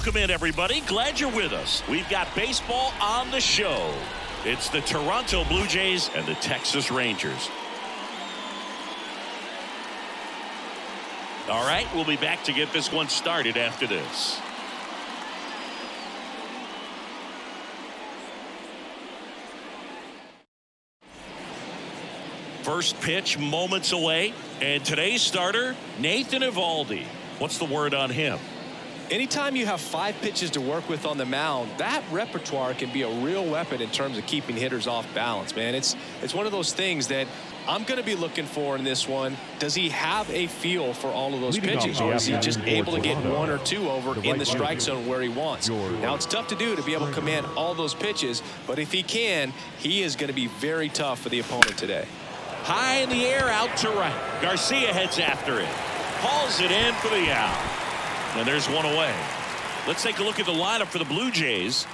Welcome in, everybody. Glad you're with us. We've got baseball on the show. It's the Toronto Blue Jays and the Texas Rangers. All right, we'll be back to get this one started after this. First pitch moments away, and today's starter, Nathan Eovaldi. What's the word on him? Anytime you have 5 pitches to work with on the mound, that repertoire can be a real weapon in terms of keeping hitters off balance, man. It's one of those things that I'm going to be looking for in this one. Does he have a feel for all of those pitches, or is he just able to get 1 or 2 over in the strike zone where he wants? Now, it's tough to do to be able to command all those pitches, but if he can, he is going to be very tough for the opponent today. High in the air, out to right. Garcia heads after it. Hauls it in for the out. And there's one away. Let's take a look at the lineup for the Blue Jays.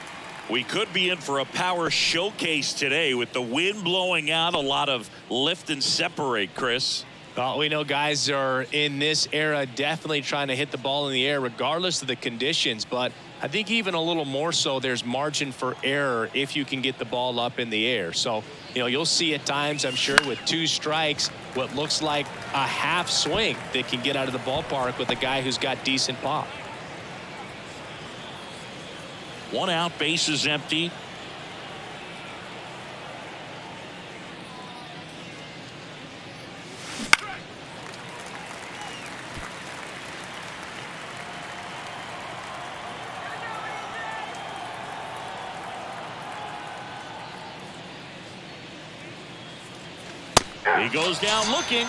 We could be in for a power showcase today with the wind blowing out. A lot of lift and separate, Chris. Well, we know guys are in this era definitely trying to hit the ball in the air regardless of the conditions, but I think even a little more so there's margin for error if you can get the ball up in the air. So, you'll see at times, I'm sure, with 2 strikes, what looks like a half swing that can get out of the ballpark with a guy who's got decent pop. 1 out, bases empty. He goes down looking.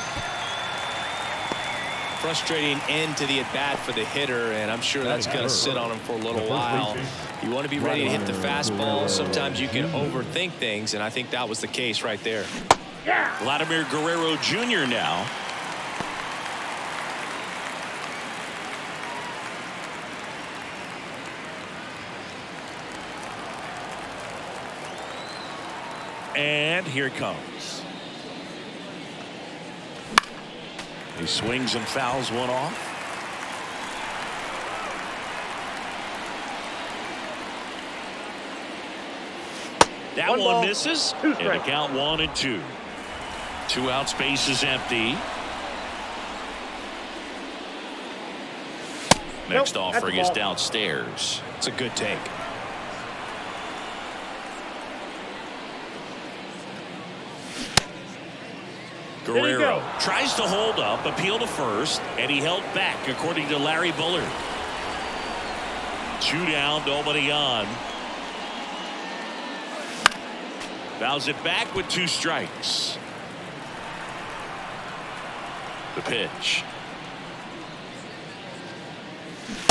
Frustrating end to the at-bat for the hitter, and I'm sure that's going to sit on him for a little while. You want to be ready to hit the fastball. Sometimes you can overthink things, and I think that was the case right there. Vladimir Guerrero Jr. now. And here it comes. He swings and fouls one off. That one misses. And the count 1-2. 2 out, space is empty. Next offering is downstairs. It's a good take. Guerrero tries to hold up, appeal to first, and he held back according to Larry Bullard. 2 down, nobody on. Fouls it back with 2 strikes. The pitch.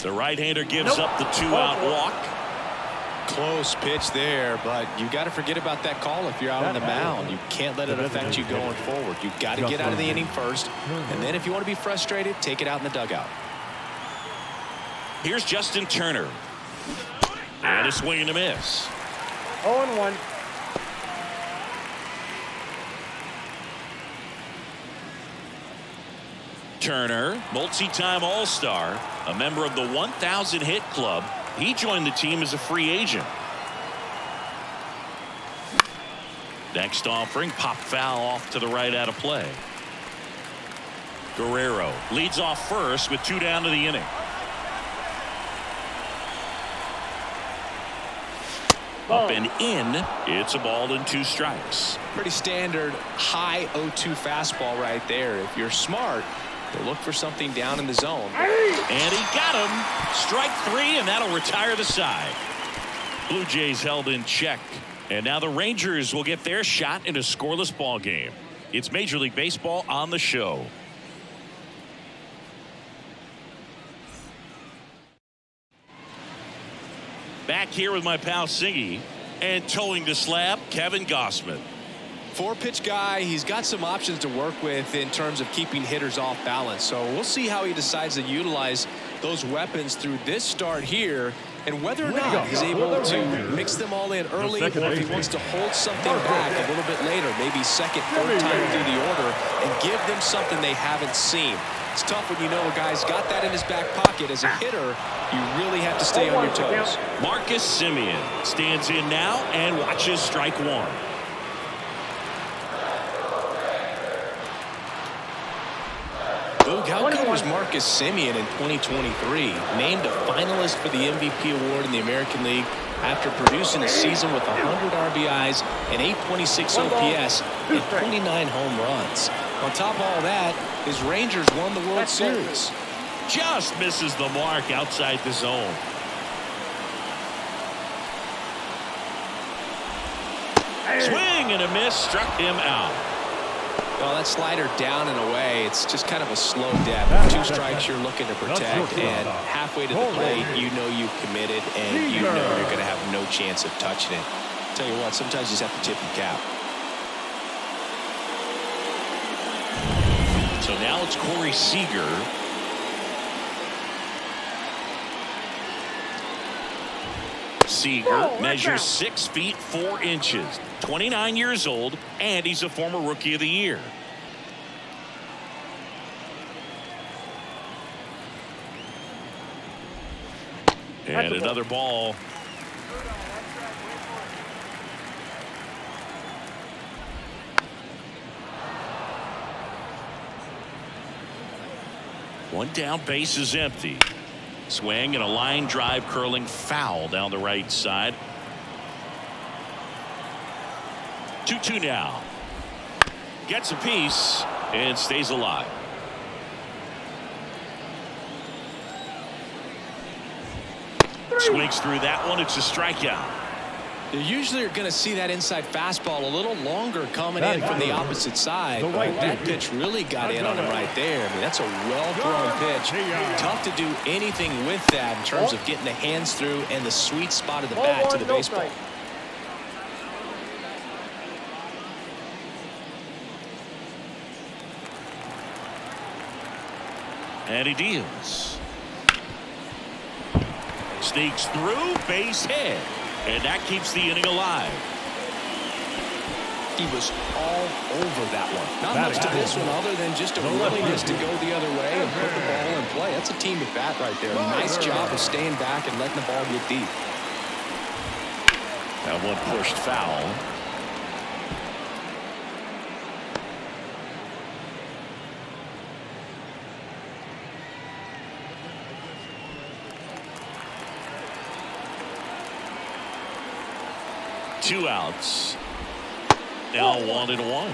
The right-hander gives up the 2-out walk. Close pitch there, but you got to forget about that call if you're out on the mound. You can't let it affect you going forward. You've got to get out of the inning first, and then if you want to be frustrated, take it out in the dugout. Here's Justin Turner. And a swing and a miss. 0-1. Turner, multi-time All-Star, a member of the 1,000 hit club. He joined the team as a free agent. Next offering, pop foul off to the right out of play. Guerrero leads off first with 2 down to the inning. Up and in. It's a ball and 2 strikes. Pretty standard high 0-2 fastball right there. If you're smart, you'll look for something down in the zone. And he got him. Strike 3, and that'll retire the side. Blue Jays held in check. And now the Rangers will get their shot in a scoreless ball game. It's Major League Baseball on the show. Back here with my pal Siggy, and towing the slab, Kevin Gossman. 4-pitch guy. He's got some options to work with in terms of keeping hitters off balance. So we'll see how he decides to utilize those weapons through this start here And whether or not he's able to mix them all in early, or if he wants to hold something back a little bit later, maybe second, third time through the order, and give them something they haven't seen. It's tough when you know a guy's got that in his back pocket. As a hitter, you really have to stay on your toes. Marcus Semien stands in now and watches strike one. How good was Marcus Semien in 2023? Named a finalist for the MVP award in the American League after producing a season with 100 RBIs and 826 OPS and 29 home runs. On top of all that, his Rangers won the World Series. Just misses the mark outside the zone. Swing and a miss, struck him out. Well, that slider down and away, it's just kind of a slow death. 2 strikes you're looking to protect, and halfway to the plate, you know you've committed, and you know you're going to have no chance of touching it. Tell you what, sometimes you just have to tip your cap. So now it's Corey Seager. Seager measures 6 feet 4 inches, 29 years old, and he's a former Rookie of the Year. And another ball. One down, base is empty. Swing and a line drive curling foul down the right side. 2-2 now. Gets a piece and stays alive. Swings through that one. It's a strikeout. You usually are going to see that inside fastball a little longer coming in from the opposite side. But that pitch really got in on him right there. I mean, that's a well-thrown pitch. Tough to do anything with that in terms of getting the hands through and the sweet spot of the bat to the baseball. And he deals. Sneaks through, base hit. And that keeps the inning alive. He was all over that one. Not much to this one other than just a willingness to go the other way and put the ball in play. That's a team at bat right there. Nice job of staying back and letting the ball get deep. That one pushed foul. Two outs. Now 1-1.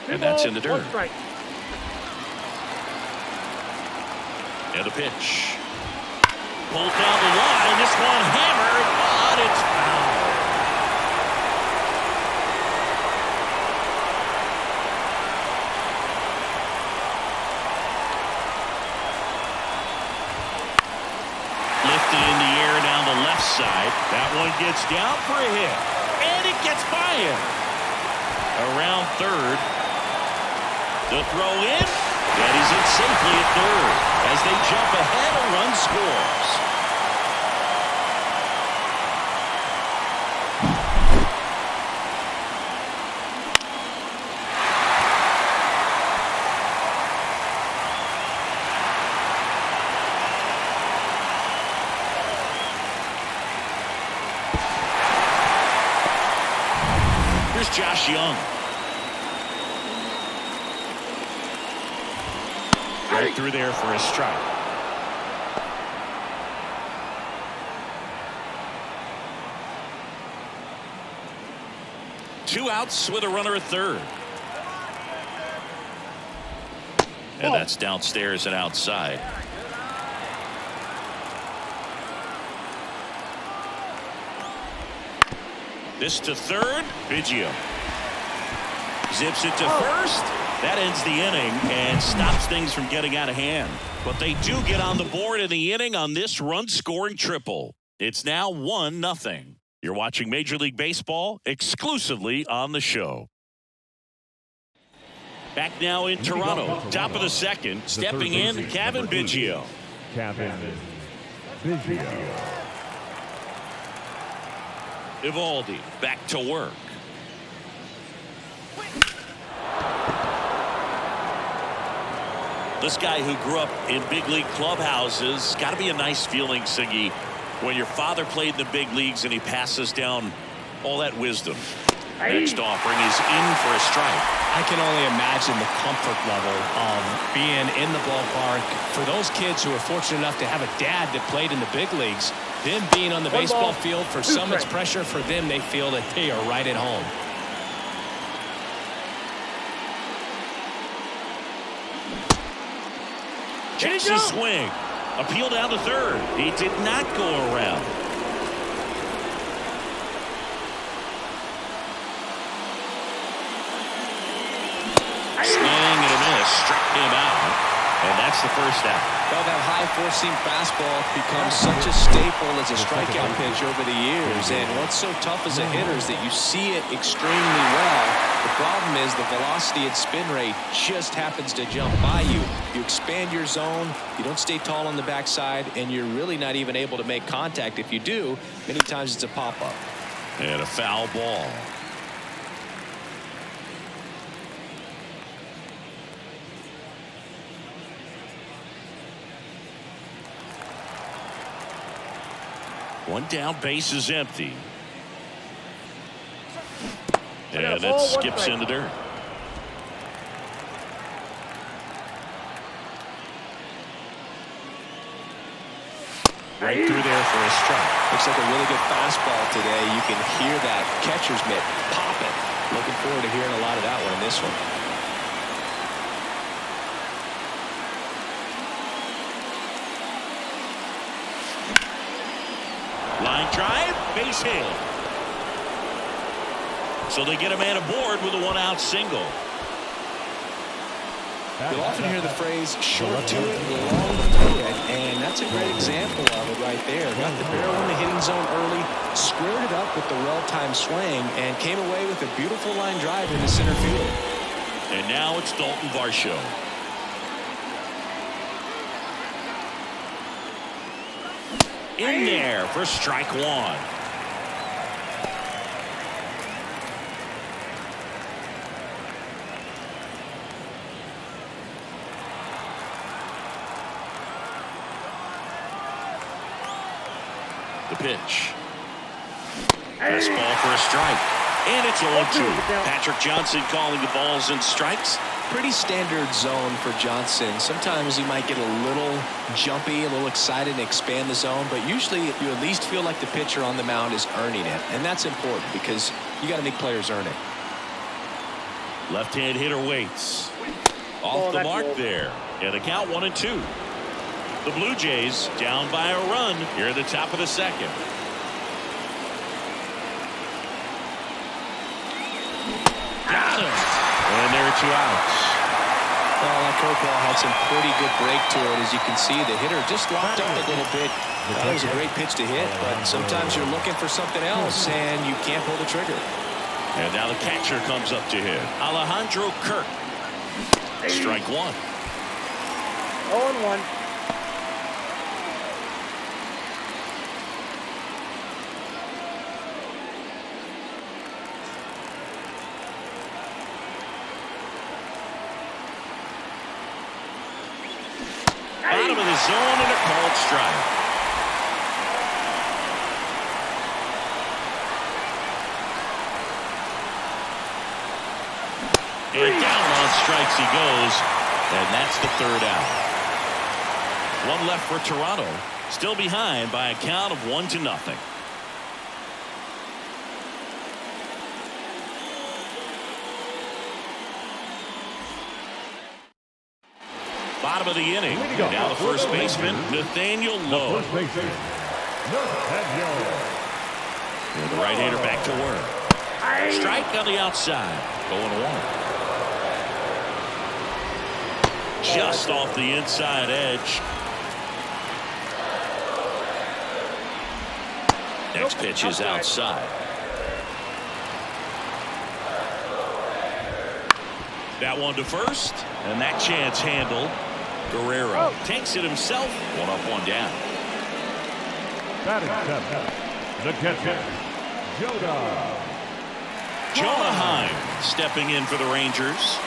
And that's in the dirt. And the pitch. Pulled down the line. This one hammered, but it's foul. Lifted in the air down the left side. That one gets down for a hit. And it gets by him. Around third. The throw in. That is it safely at third. As they jump ahead, a run scores. Here's Josh Young. Right through there for a strike. Two outs with a runner at third. And that's downstairs and outside. This to third. Biggio zips it to first. That ends the inning and stops things from getting out of hand. But they do get on the board in the inning on this run-scoring triple. It's now 1-0. You're watching Major League Baseball exclusively on the show. Back now in Toronto. Top of the second. Stepping in, Kevin Biggio. Kevin Biggio. Eovaldi back to work. This guy who grew up in big league clubhouses, got to be a nice feeling, Siggy, when your father played in the big leagues and he passes down all that wisdom. Next offering is in for a strike. I can only imagine the comfort level of being in the ballpark. For those kids who are fortunate enough to have a dad that played in the big leagues, them being on the baseball field, for some it's pressure. For them, they feel that they are right at home. Checks his swing. Appeal down to third. He did not go around. Swing and a miss. Struck him out. And that's the first out. Well, that high four-seam fastball becomes such a staple as a strikeout pitch over the years. And what's so tough as a hitter is that you see it extremely well. The problem is the velocity and spin rate just happens to jump by you. You expand your zone, you don't stay tall on the backside, and you're really not even able to make contact. If you do, many times it's a pop-up. And a foul ball. One down, base is empty. And it skips in the dirt. Right through there for a strike. Looks like a really good fastball today. You can hear that catcher's mitt popping. Looking forward to hearing a lot of that one in this one. Line drive, base hit. So they get a man aboard with a one-out single. You'll often hear the phrase short to it, long through it, and that's a great example of it right there. Got the barrel in the hitting zone early, squared it up with the well-timed swing, and came away with a beautiful line drive into center field. And now it's Dalton Varsho. In there for strike one. The pitch. Fastball for a strike. And it's 0-2. Patrick Johnson calling the balls and strikes. Pretty standard zone for Johnson. Sometimes he might get a little jumpy, a little excited and expand the zone, but usually you at least feel like the pitcher on the mound is earning it, and that's important because you got to make players earn it. Left-hand hitter waits. Off the mark there. And the count 1-2. The Blue Jays down by a run here at the top of the second. Got him. And there are 2 outs. Well, that curveball had some pretty good break to it. As you can see, the hitter just locked up a little bit. That was a great pitch to hit, but sometimes you're looking for something else, and you can't pull the trigger. And now the catcher comes up to hit. Alejandro Kirk. Strike one. 0-1. Bottom of the zone and a called strike. And down on strikes he goes, and that's the 3rd out. One left for Toronto, still behind by a count of 1-0. Bottom of the inning. Now the first baseman, Nathaniel Lowe. And the right-hander back to work. Strike on the outside. 0-1. Just off the inside edge. Next pitch is outside. That one to first, and that chance handled. Guerrero takes it himself. One up, one down. Batting seventh, the catcher, Jonah Heim stepping in for the Rangers.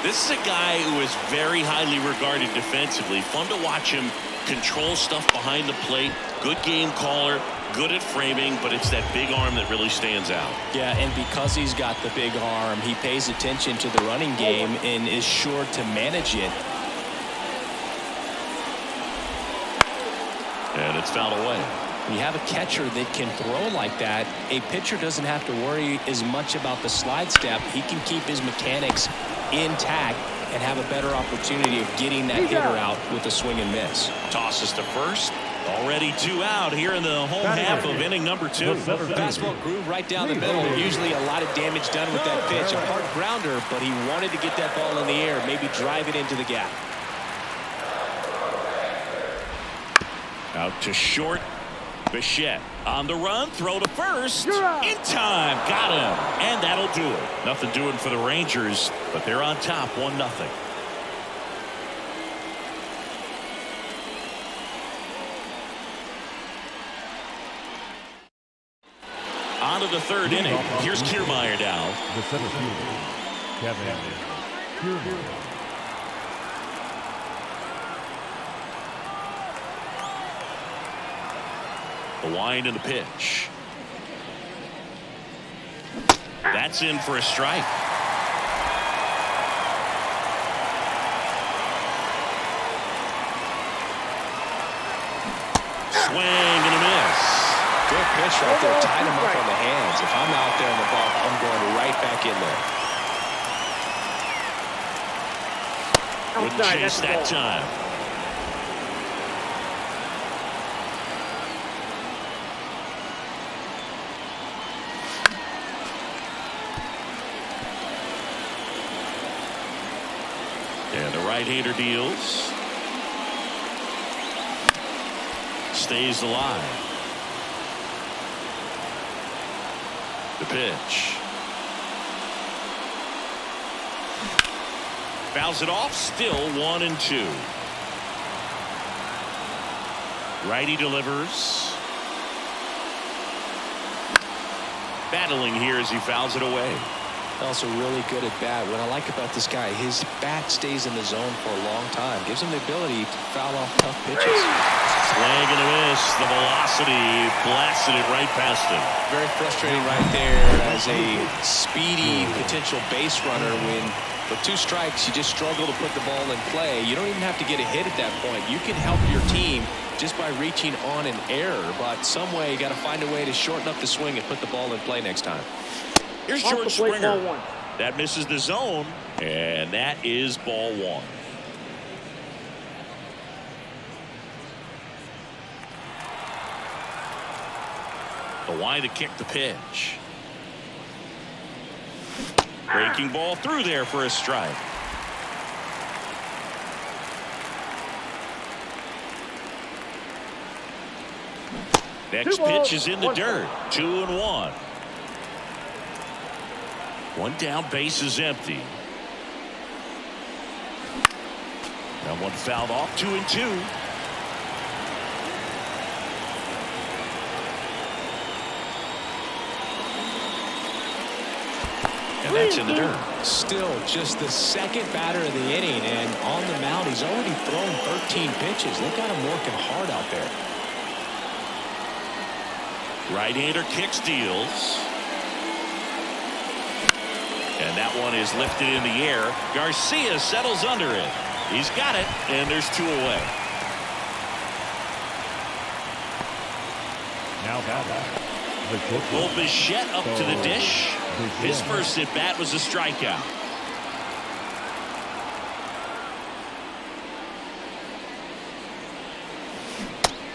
This is a guy who is very highly regarded defensively. Fun to watch him control stuff behind the plate. Good game caller, good at framing, but it's that big arm that really stands out. Yeah, and because he's got the big arm, he pays attention to the running game and is sure to manage it. And it's fouled away. When you have a catcher that can throw like that, a pitcher doesn't have to worry as much about the slide step. He can keep his mechanics intact and have a better opportunity of getting that hitter out with a swing and miss. Tosses to first. Already 2 out here in the home half of inning number 2. Fastball grew right down the middle. Usually a lot of damage done with that pitch. A hard grounder, but he wanted to get that ball in the air, maybe drive it into the gap. Out to short. Bichette on the run, throw to first. In time, got him, and that'll do it. Nothing doing for the Rangers, but they're on top, 1-0. On to the third inning. Here's Kiermaier now. the center fielder, Kevin Kiermaier. The wind and the pitch. That's in for a strike. Swing and a miss. Good pitch right there. Tied him up on the hands. If I'm out there in the ball, I'm going right back in there. Wouldn't chase that time. And the right-hander deals. Stays alive. The pitch. Fouls it off. Still 1-2. Righty delivers. Battling here as he fouls it away. Also really good at bat. What I like about this guy, his bat stays in the zone for a long time. Gives him the ability to foul off tough pitches. Swing and a miss. The velocity blasted it right past him. Very frustrating right there as a speedy potential base runner when with 2 strikes you just struggle to put the ball in play. You don't even have to get a hit at that point. You can help your team just by reaching on an error, but some way you got to find a way to shorten up the swing and put the ball in play next time. Here's George Springer. That misses the zone, and that is ball 1. The wind to kick the pitch. Breaking ball through there for a strike. Next pitch is in the dirt. 2-1. 1 down, base is empty. That one fouled off. 2-2. And that's in the dirt. Still just the second batter of the inning, and on the mound he's already thrown 13 pitches. Look at him working hard out there. Right-hander kicks, deals. And that one is lifted in the air. Garcia settles under it. He's got it, and there's 2 away. Now batting, Will Bichette up to the dish. His first at bat was a strikeout.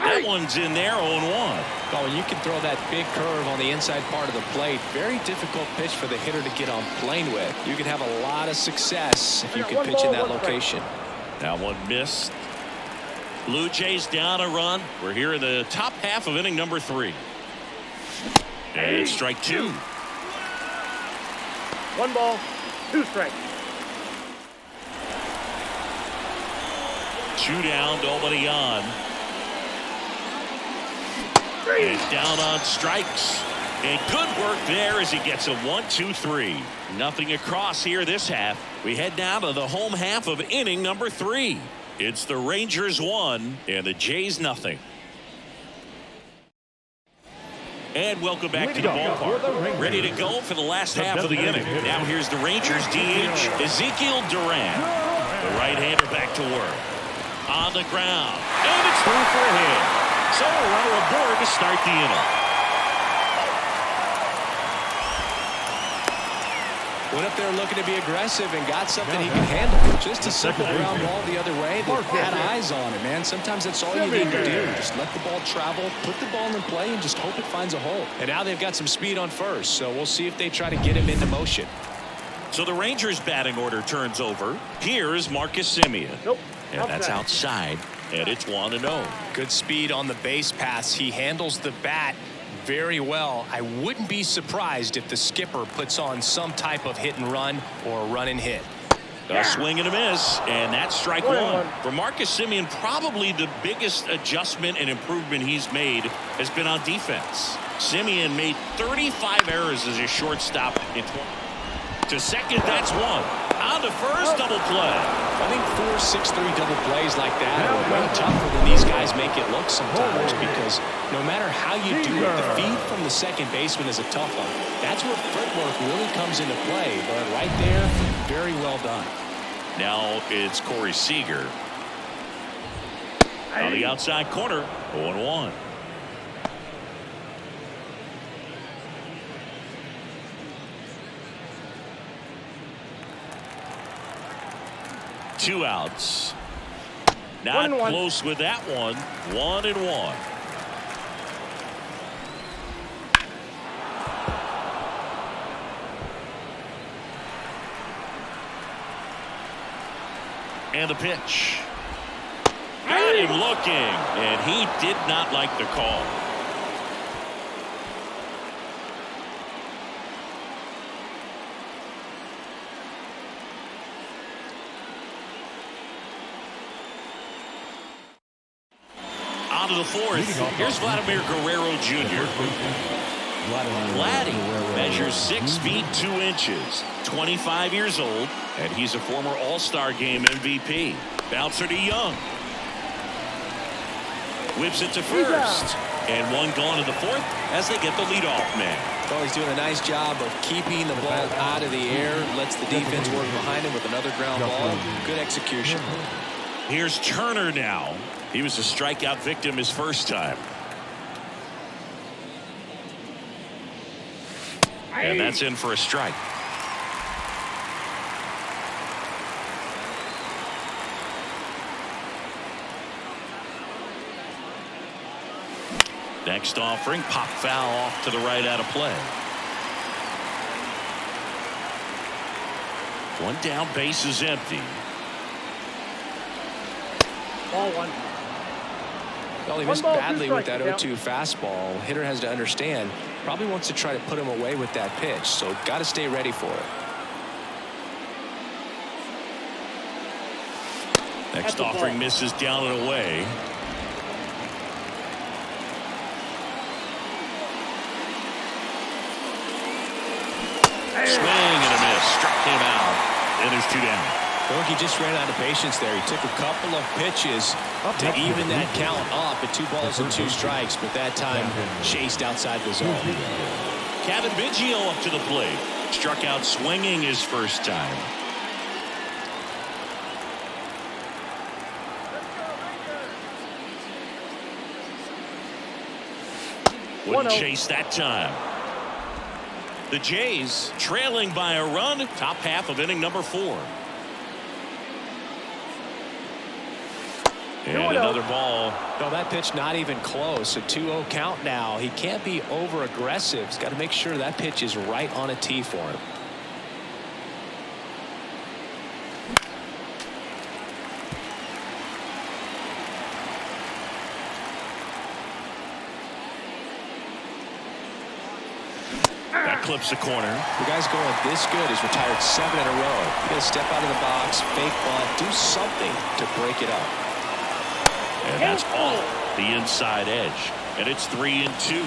That one's in there, 0-1. Oh, and you can throw that big curve on the inside part of the plate. Very difficult pitch for the hitter to get on plane with. You can have a lot of success if you can pitch in that location. That one missed. Blue Jays down a run. We're here in the top half of inning number 3. And strike 2. 1 ball, 2 strikes. 2 down, nobody on. And down on strikes. And good work there as he gets a 1-2-3. Nothing across here this half. We head down to the home half of inning number 3. It's the Rangers 1 and the Jays nothing. And welcome back to the ballpark. Ready to go for the last half of the inning. Now here's the Rangers DH, Ezekiel Duran. The right-hander back to work. On the ground. And it's through for a hit. So a runner aboard to start the inning. Went up there looking to be aggressive and got something he can handle. Just a simple ground ball the other way. They had eyes on it, man. Sometimes that's all you need to do. Just let the ball travel, put the ball in play, and just hope it finds a hole. And now they've got some speed on first, so we'll see if they try to get him into motion. So the Rangers batting order turns over. Here's Marcus Semien. And that's outside, and it's 1-0. Good speed on the base pass. He handles the bat very well. I wouldn't be surprised if the skipper puts on some type of hit and run or a run and hit. A swing and a miss, and that's strike 1. For Marcus Semien, probably the biggest adjustment and improvement he's made has been on defense. Semien made 35 errors as a shortstop in 20. To second, that's 1. On to first, double play. I think 4-6-3 double plays like that are way tougher than these guys make it look sometimes, because no matter how you do it, the feed from the second baseman is a tough one. That's where footwork really comes into play. But right there, very well done. Now it's Corey Seager. On the outside corner, 0-1. Two outs. Not close with that one. 1-1. And the pitch. Got him looking, and he did not like the call. On to the fourth. Here's Vladimir Guerrero Jr. Vladdy measures 6 feet 2 inches, 25 years old, and he's a former All-Star Game MVP. Bouncer to Young. Whips it to first. And one gone in the fourth as they get the leadoff man. Well, he's doing a nice job of keeping the ball out of the air. Lets the defense work behind him with another ground ball. Good execution. Here's Turner now. He was a strikeout victim his first time. And that's in for a strike. Next offering, pop foul off to the right out of play. One down, base is empty. Ball 1. Well, he missed badly with that 0-2 fastball. Hitter has to understand, probably wants to try to put him away with that pitch, so got to stay ready for it. Next offering misses down and away. Swing and a miss. Struck him out. And there's 2 down. I think he just ran out of patience there. He took a couple of pitches to even that count up at 2 balls and 2 strikes, but that time chased outside the zone. Kevin Biggio up to the plate. Struck out swinging his first time. Wouldn't chase that time. The Jays trailing by a run. Top half of inning number 4. And another ball. Well, that pitch not even close. A 2-0 count now. He can't be over aggressive. He's got to make sure that pitch is right on a tee for him. That clips the corner. The guy's going this good. He's retired 7 in a row. You got to step out of the box, fake bunt, do something to break it up. And that's off the inside edge. And it's 3-2.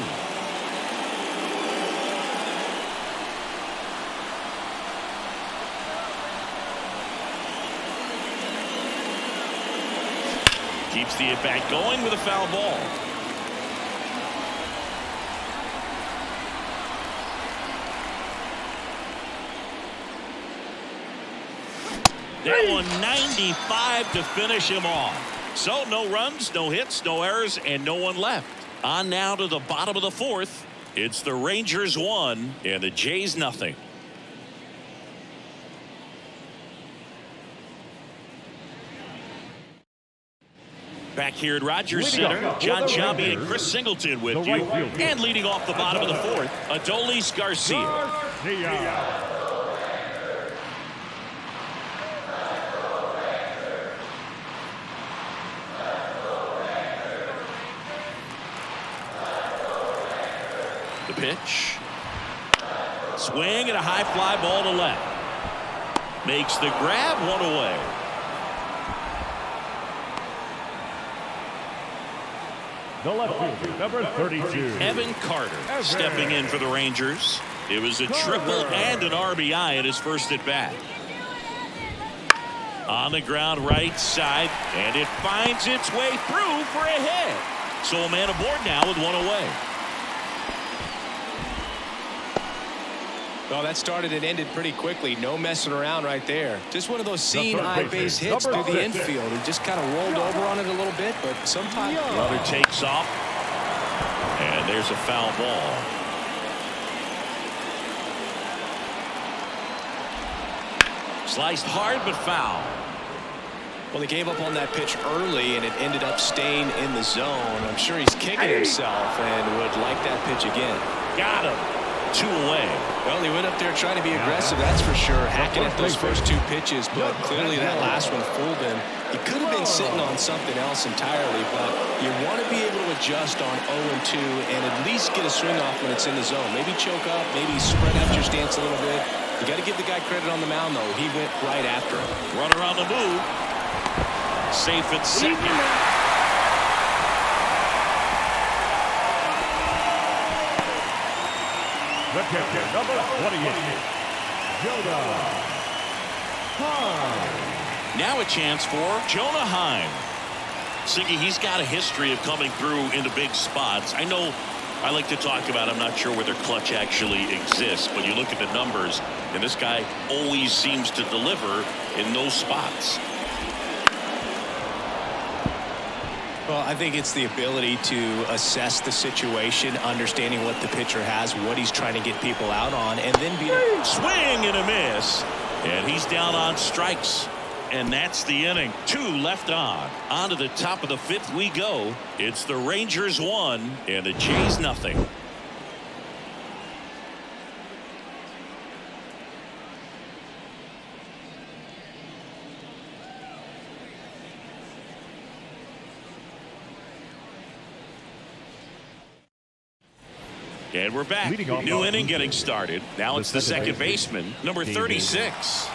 Keeps the at-bat going with a foul ball. That one 95 to finish him off. So no runs, no hits, no errors, and no one left. On now to the bottom of the fourth. It's the Rangers 1 and the Jays nothing. Back here at Rogers Center, John Chambi and Chris Singleton with you. And leading off the bottom of the fourth, Adolis Garcia. The pitch. Swing and a high fly ball to left. Makes the grab, one away. The left fielder, number 32. Evan Carter stepping in for the Rangers. It was a triple and an RBI at his first at bat. On the ground right side, and it finds its way through for a hit. So a man aboard now with one away. Well, that started and ended pretty quickly. No messing around right there. Just one of those seeing high base hits through the infield. He just kind of rolled over on it a little bit, but sometimes the other takes off. And there's a foul ball. Sliced hard but foul. Well, he gave up on that pitch early, and it ended up staying in the zone. I'm sure he's kicking himself and would like that pitch again. Got him. 2 away. Well, he went up there trying to be aggressive, that's for sure, hacking at those first 2 pitches, but clearly that last one fooled him. He could have been sitting on something else entirely, but you want to be able to adjust on 0-2 and at least get a swing off when it's in the zone. Maybe choke up, maybe spread out your stance a little bit. You got to give the guy credit on the mound, though. He went right after him. Runner on the move. Safe at second. The catcher, number 28, Jonah Heim. Now a chance for Jonah Heim. Siggy, he's got a history of coming through into big spots. I know I like to talk about, I'm not sure whether clutch actually exists, but you look at the numbers, and this guy always seems to deliver in those spots. Well, I think it's the ability to assess the situation, understanding what the pitcher has, what he's trying to get people out on, and then be swing and a miss. And he's down on strikes. And that's the inning. 2 left on. On to the top of the 5th we go. It's the Rangers 1 and the Jays nothing. And we're back. New inning getting started. Now it's the second baseman, number 36.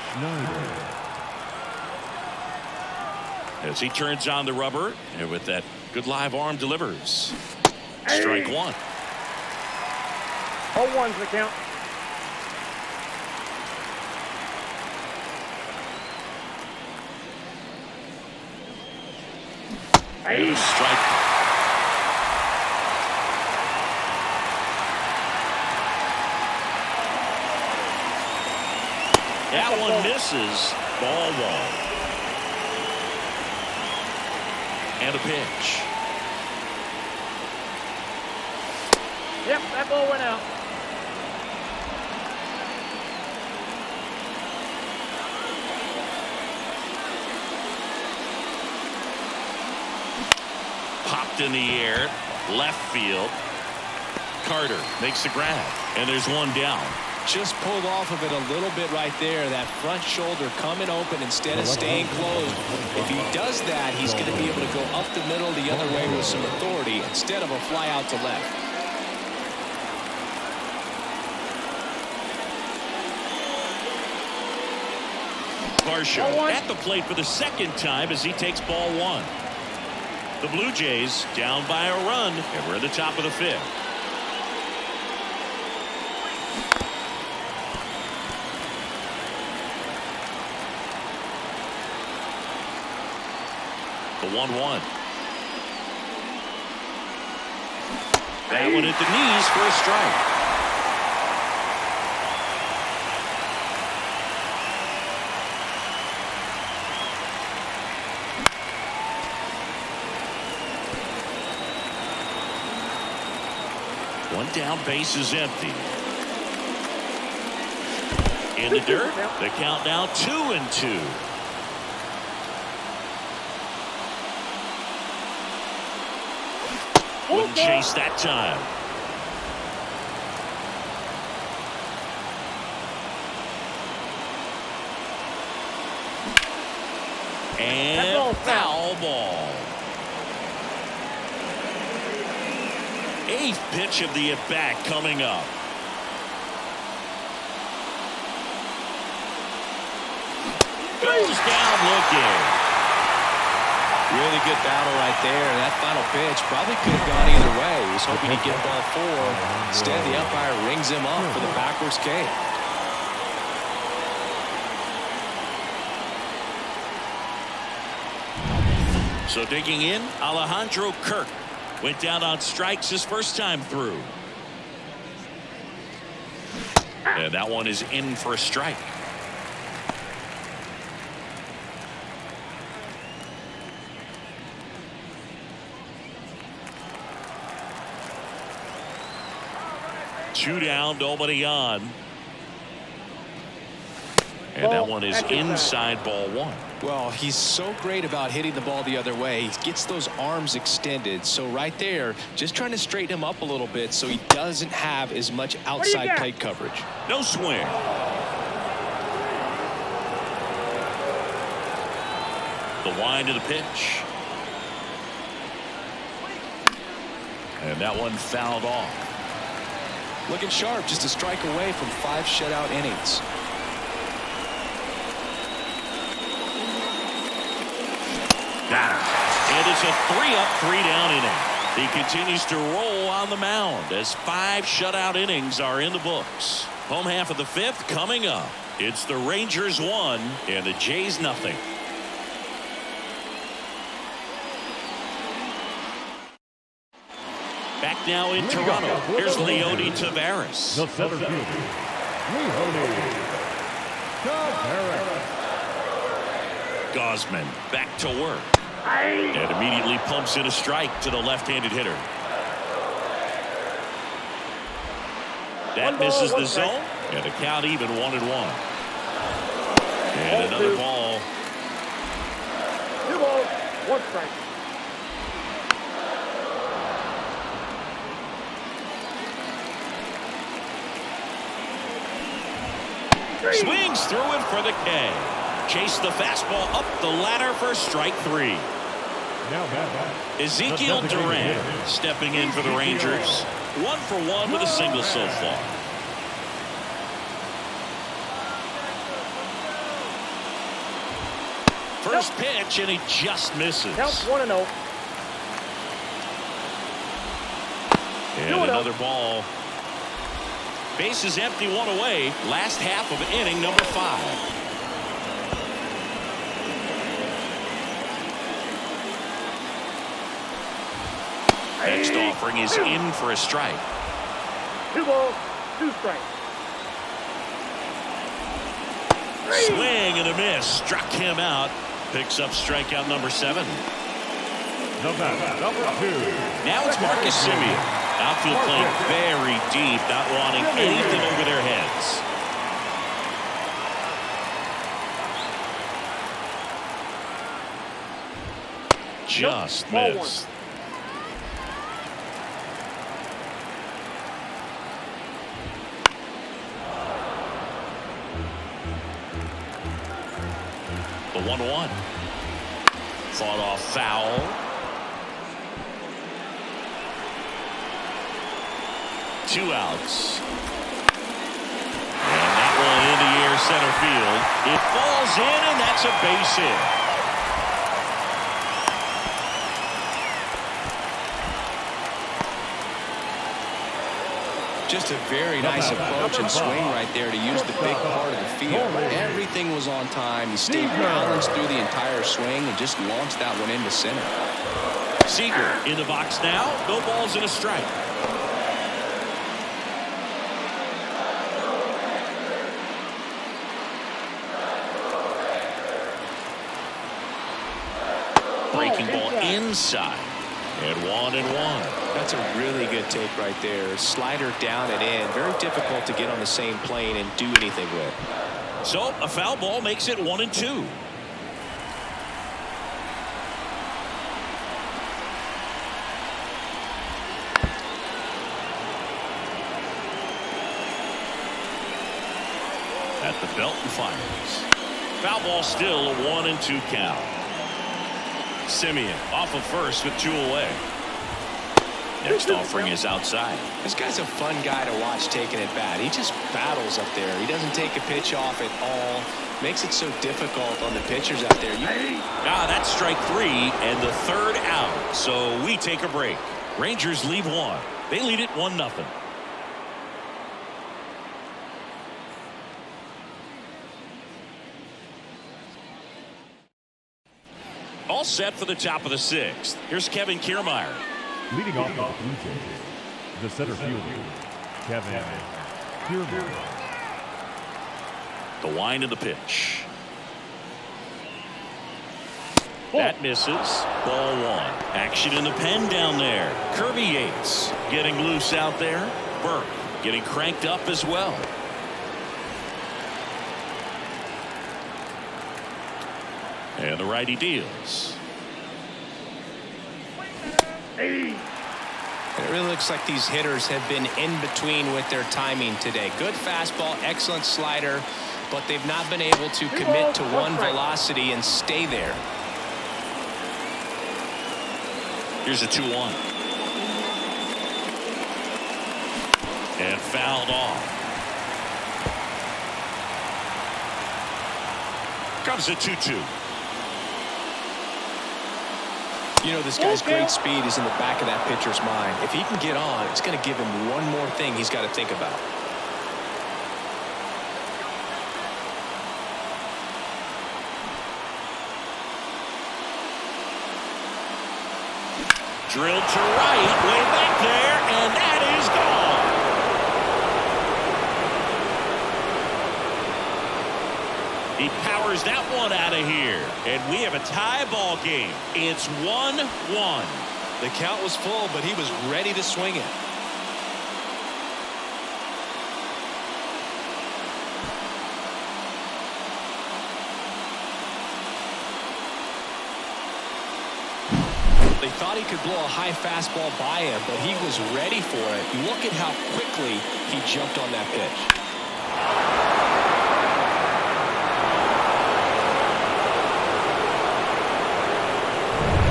As he turns on the rubber, and with that good live arm delivers. Strike 1. 0-1's the count. And a strike. That one misses. Ball 1. And a pitch. Yep, that ball went out. Popped in the air. Left field. Carter makes the grab. And there's one down. Just pulled off of it a little bit right there. That front shoulder coming open instead of staying closed. If he does that, he's going to be able to go up the middle the other way with some authority instead of a fly out to left. Varsho at the plate for the second time as he takes ball 1. The Blue Jays down by a run, and we're at the top of the 5th. The 1-1. That one at the knees for a strike. One down, base is empty. In the dirt, the count now 2-2. Wouldn't chase that time. And foul ball. 8th pitch of the at-bat coming up. Goes down looking. Really good battle right there. That final pitch probably could have gone either way. He was hoping he'd get ball 4. Instead, the umpire rings him up for the backwards K. So digging in, Alejandro Kirk went down on strikes his first time through. And that one is in for a strike. Two down, nobody on. And that one is inside ball 1. Well, he's so great about hitting the ball the other way. He gets those arms extended. So right there, just trying to straighten him up a little bit so he doesn't have as much outside plate coverage. No swing. The wind of the pitch. And that one fouled off. Looking sharp, just a strike away from 5 shutout innings. Got it. And it's a 3-up, 3-down inning. He continues to roll on the mound as 5 shutout innings are in the books. Home half of the 5th coming up. It's the Rangers 1 and the Jays nothing. Back now in Toronto. Here's Leody Taveras. The center fielder, Leody Taveras. Gosman back to work. And immediately pumps in a strike to the left-handed hitter. That misses the zone, and the count even 1-1. And another ball. 2 balls, 1 strike. Swings through it for the K. Chase the fastball up the ladder for strike 3. Ezekiel Duran stepping in for the Rangers. 1 for 1 with a single so far. First pitch, and he just misses. Counts 1-0. And another ball. Base is empty, 1 away. Last half of inning number 5. Next offering is in for a strike. 2 balls, 2 strikes. Swing and a miss. Struck him out. Picks up strikeout number 7. Number 2. Now it's Marcus Semien. Outfield playing very deep, not wanting anything over their heads. Just missed. The 1-1. Fought off foul. Two outs. And that one in the air center field. It falls in, and that's a base hit. Just a very nice approach and swing right there to use the big part of the field. Everything was on time. He stayed balanced through the entire swing and just launched that one into center. Seager in the box now. No balls and a strike. Breaking ball inside. And 1-1. That's a really good take right there. Slider down and in. Very difficult to get on the same plane and do anything with. So a foul ball makes it 1-2. At the belt and fires. Foul ball still a 1-2 count. Simeon off of first with 2 away. Next offering is outside. This guy's a fun guy to watch taking at bat. He just battles up there. He doesn't take a pitch off at all. Makes it so difficult on the pitchers out there. That's strike 3 and the 3rd out. So we take a break. Rangers leave 1. They lead it 1-0. All set for the top of the 6th. Here's Kevin Kiermaier. Leading off the Blue Jays, the center fielder, Kevin Kiermaier. The wind of the pitch. That misses. Ball 1. Action in the pen down there. Kirby Yates getting loose out there. Burke getting cranked up as well. And the righty deals. It really looks like these hitters have been in between with their timing today. Good fastball, excellent slider, but they've not been able to commit to one velocity and stay there. Here's a 2-1. And fouled off. Comes a 2-2. You know, this guy's great speed is in the back of that pitcher's mind. If he can get on, it's going to give him one more thing he's got to think about. Drilled to right, way back there, and that is gone. He powers that one out of here, and we have a tie ball game. It's 1-1. The count was full, but he was ready to swing it. They thought he could blow a high fastball by him, but he was ready for it. Look at how quickly he jumped on that pitch.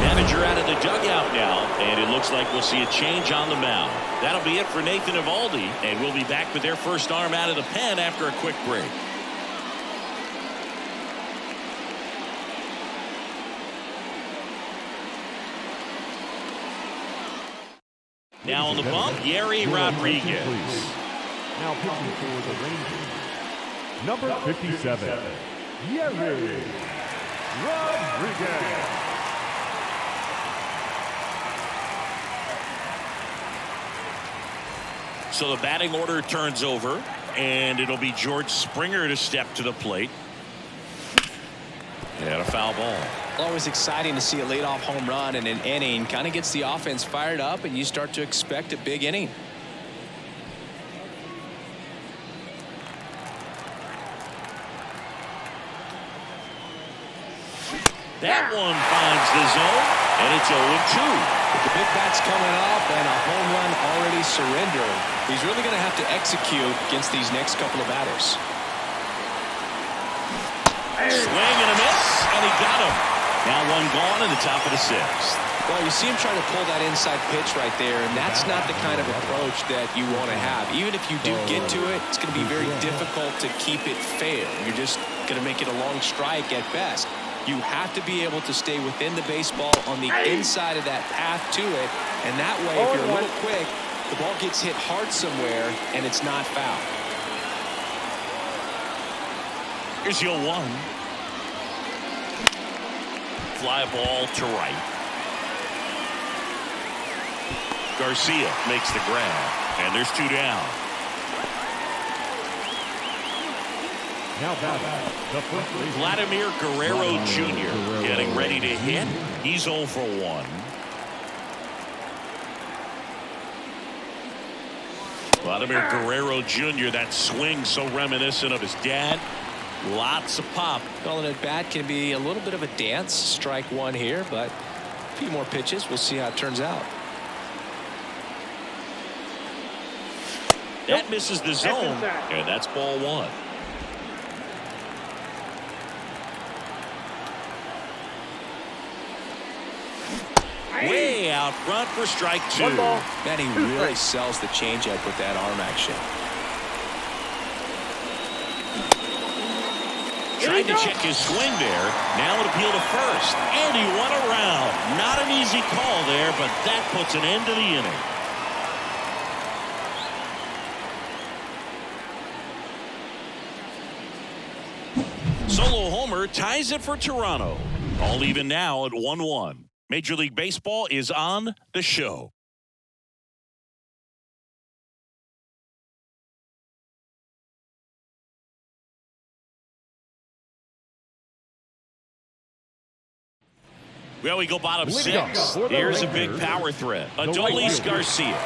Manager out of the dugout now, and it looks like we'll see a change on the mound. That'll be it for Nathan Eovaldi, and we'll be back with their first arm out of the pen after a quick break. Now on the bump, Yerry Rodriguez. Now pitching for the Rangers, number 57, Yerry Rodriguez. So the batting order turns over, and it'll be George Springer to step to the plate. And a foul ball. Always exciting to see a leadoff home run in an inning. Kind of gets the offense fired up, and you start to expect a big inning. That one finds the zone, and it's 0-2. With the big bats coming up and a home run already surrendered, he's really going to have to execute against these next couple of batters. Swing and a miss, and he got him. Now one gone in the top of the 6th. Well, you see him trying to pull that inside pitch right there, and that's not the kind of approach that you want to have. Even if you do get to it, it's going to be very difficult to keep it fair. You're just going to make it a long strike at best. You have to be able to stay within the baseball on the inside of that path to it, and that way, if you're a little quick, the ball gets hit hard somewhere and it's not foul. Here's your 1. Fly ball to right. Garcia makes the grab, and there's 2 down. Now batting, the first base. Vladimir Guerrero Jr. getting ready to hit. He's 0 for 1. Vladimir Guerrero Jr., that swing so reminiscent of his dad. Lots of pop. Well, an at-bat can be a little bit of a dance. Strike 1 here, but a few more pitches. We'll see how it turns out. That misses the zone, and that's ball 1. Way out front for strike 2. Man, he really sells the changeup with that arm action. Tried to check his swing there. Now an appeal to first. And he won around. Not an easy call there, but that puts an end to the inning. Solo homer ties it for Toronto. All even now at 1-1. Major League Baseball is on the show. Well, we go bottom 6. Here's a big power threat. Adolis Garcia.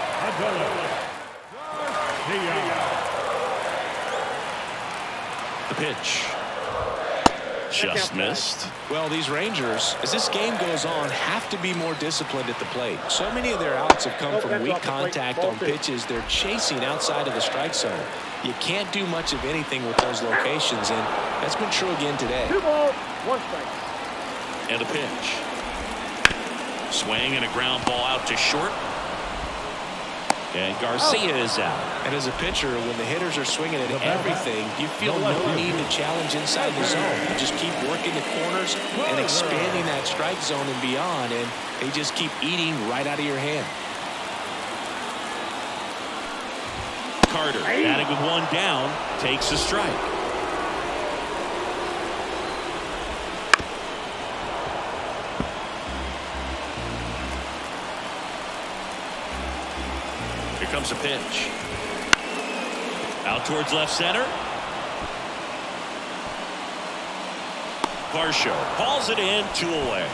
The pitch. Just missed. Well, these Rangers, as this game goes on, have to be more disciplined at the plate. So many of their outs have come from weak contact on pitches they're chasing outside of the strike zone. You can't do much of anything with those locations, and that's been true again today. 2 balls, 1 strike. And a pitch. Swing and a ground ball out to short. And Garcia is out. And as a pitcher, when the hitters are swinging at everything, you feel no need to challenge inside the zone. You just keep working the corners and expanding that strike zone and beyond, and they just keep eating right out of your hand. Carter, batting with 1 down, takes a strike. Here comes a pitch. Out towards left center. Varsho hauls it in, 2 away.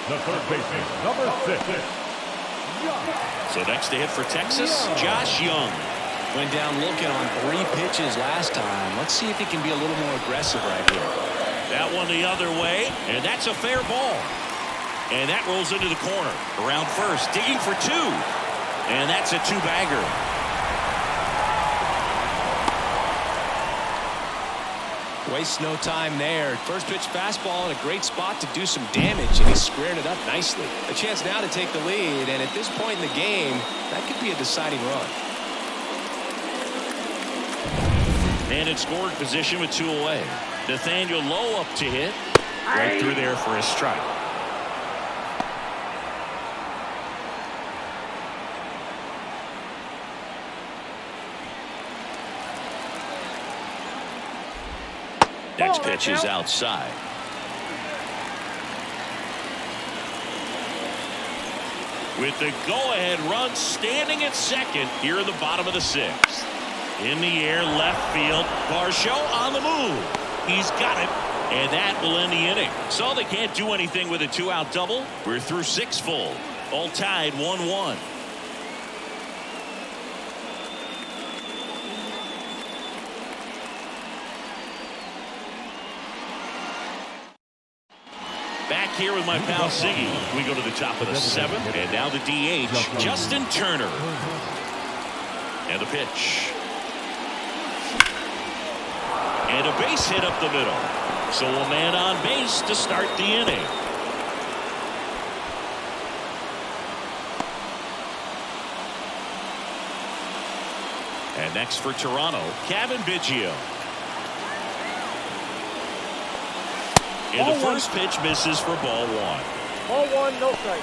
The third baseman, number 6. So next to hit for Texas, Josh Young. Went down looking on 3 pitches last time. Let's see if he can be a little more aggressive right here. That one the other way, and that's a fair ball. And that rolls into the corner. Around first, digging for 2. And that's a 2-bagger. Wastes no time there. First pitch fastball in a great spot to do some damage, and he squared it up nicely. A chance now to take the lead, and at this point in the game, that could be a deciding run. And in scoring position with 2 away. Nathaniel Lowe up to hit. Right through there for a strike. Next pitch is outside. With the go-ahead run standing at second here in the bottom of the 6th. In the air, left field. Varsho on the move. He's got it, and that will end the inning. So they can't do anything with a 2-out double. We're through 6 full. All tied 1-1. Back here with my pal Ziggy. We go to the top of the 7th, and now the DH, Justin Turner. And the pitch. And a base hit up the middle. So a man on base to start the inning. And next for Toronto, Kevin Biggio. And the first pitch misses for ball 1. Ball 1, no strike.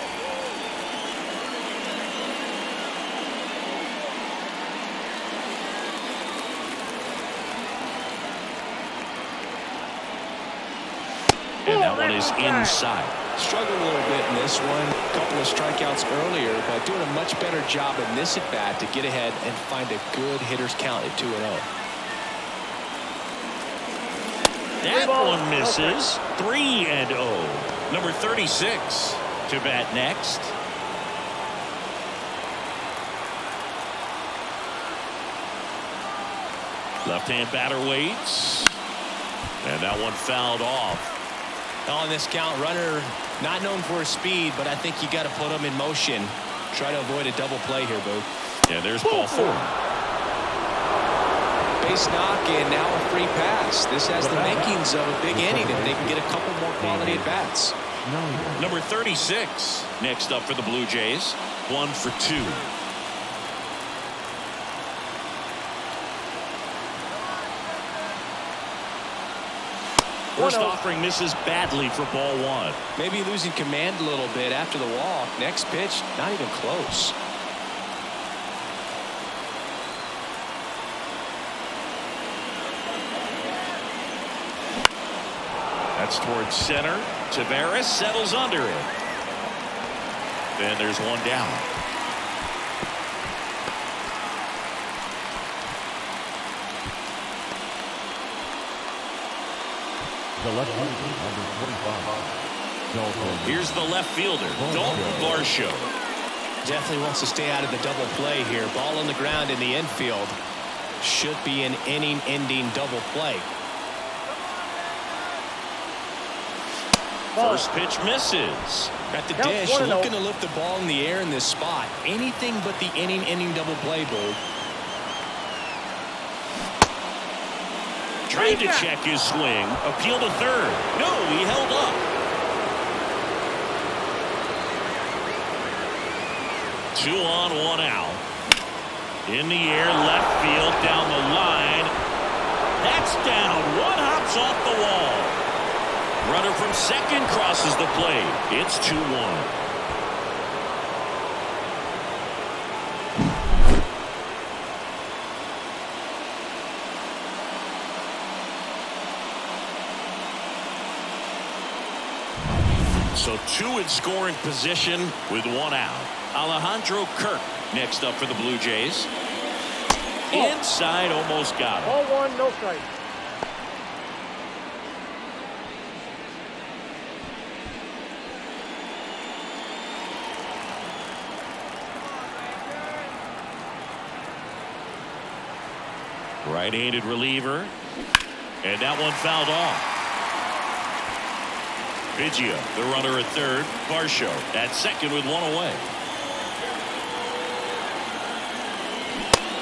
And that one is inside. Struggled a little bit in this one. A couple of strikeouts earlier, but doing a much better job in this at bat to get ahead and find a good hitter's count at 2-0. That one misses. 3-0. Number 36 to bat next. Left-hand batter waits. And that one fouled off. On this count, runner not known for his speed, but I think you got to put him in motion. Try to avoid a double play here, Boo. And there's ball 4. Base knock and now a free pass. This has the makings of a big inning if they can get a couple more quality at bats. Number 36 next up for the Blue Jays. 1 for 2. First offering misses badly for ball 1. Maybe losing command a little bit after the walk. Next pitch, not even close. That's towards center. Tavares settles under it. Then there's one down. The left fielder, number 25. Here's the left fielder, Dalton Varsho. Definitely wants to stay out of the double play here. Ball on the ground in the infield. Should be an inning-ending double play. First pitch misses. At the dish, looking to lift the ball in the air in this spot. Anything but the inning-ending double play, Boo. Trying to check his swing. Appeal to third. No, he held up. 2 on, 1 out. In the air, left field, down the line. That's down. One hops off the wall. Runner from second crosses the plate. It's 2-1. So 2 in scoring position with 1 out. Alejandro Kirk next up for the Blue Jays. Inside, almost got him. Ball 1, no strike. Right-handed reliever. And that one fouled off. Biggio, the runner at third. Varsho at second with 1 away.